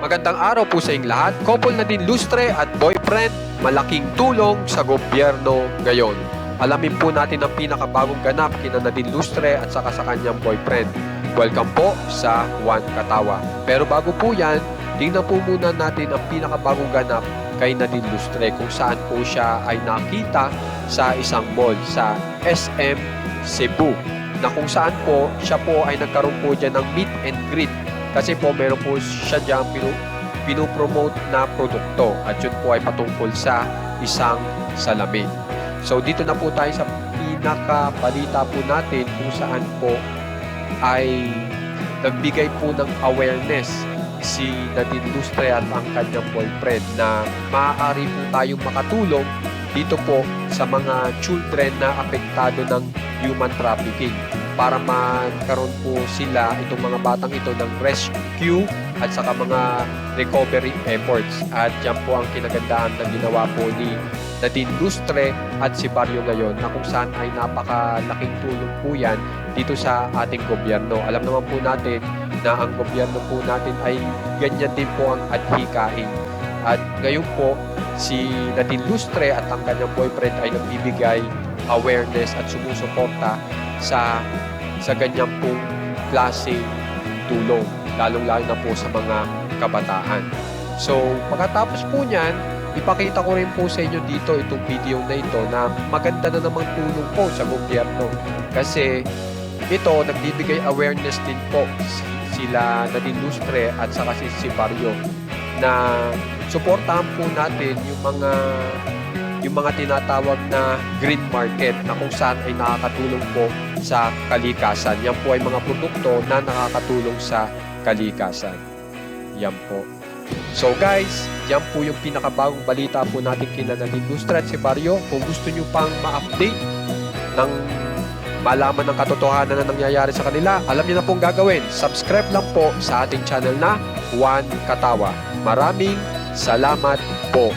Magandang araw po sa inyong lahat. Couple Nadine Lustre at boyfriend, malaking tulong sa gobyerno ngayon. Alamin po natin ang pinakabagong ganap kina Nadine Lustre at saka sa kanyang boyfriend. Welcome po sa Juan Katawa. Pero bago po yan, tingnan po muna natin ang pinakabagong ganap kay Nadine Lustre kung saan po siya ay nakita sa isang mall sa SM Cebu na kung saan po siya po ay nagkaroon po dyan ng meet and greet kasi po meron po siya dyan pinopromote na produkto at yun po ay patungkol sa isang salamin. So dito na po tayo sa pinakabalita po natin kung saan po ay nagbigay po ng awareness si Nadine Lustre at ang kanyang boyfriend na maaari po tayong makatulong dito po sa mga children na apektado ng human trafficking para magkaroon po sila, itong mga batang ito, ng rescue at saka mga recovery efforts. At yan po ang kinagandaan na ginawa po ni Nadine Lustre at si Barrio ngayon na kung saan ay napakalaking tulong po yan dito sa ating gobyerno. Alam naman po natin na ang gobyerno po natin ay ganyan din po ang adhikain. At ngayon po, si Nadine Lustre at ang kanyang boyfriend ay nagbibigay awareness at sumusuporta sa ganyang pong klaseng tulong, lalong-lalo na po sa mga kabataan. So, pagkatapos po niyan, ipakita ko rin po sa inyo dito itong video na ito na maganda na namang tulong po sa gobyerno. Kasi ito, nagbibigay awareness din po sila Nadine Lustre at saka si Barrio na suportahan po natin yung mga tinatawag na green market na kung saan ay nakakatulong po sa kalikasan. Yan po ay mga produkto na nakakatulong sa kalikasan. Yan po. So guys, yan po yung pinakabagong balita po natin kina Nadine Lustre at si Barrio. Kung gusto nyo pang ma-update ng malaman ng katotohanan na nangyayari sa kanila, alam nyo na pong gagawin. Subscribe lang po sa ating channel na Juan Katawa. Maraming salamat po.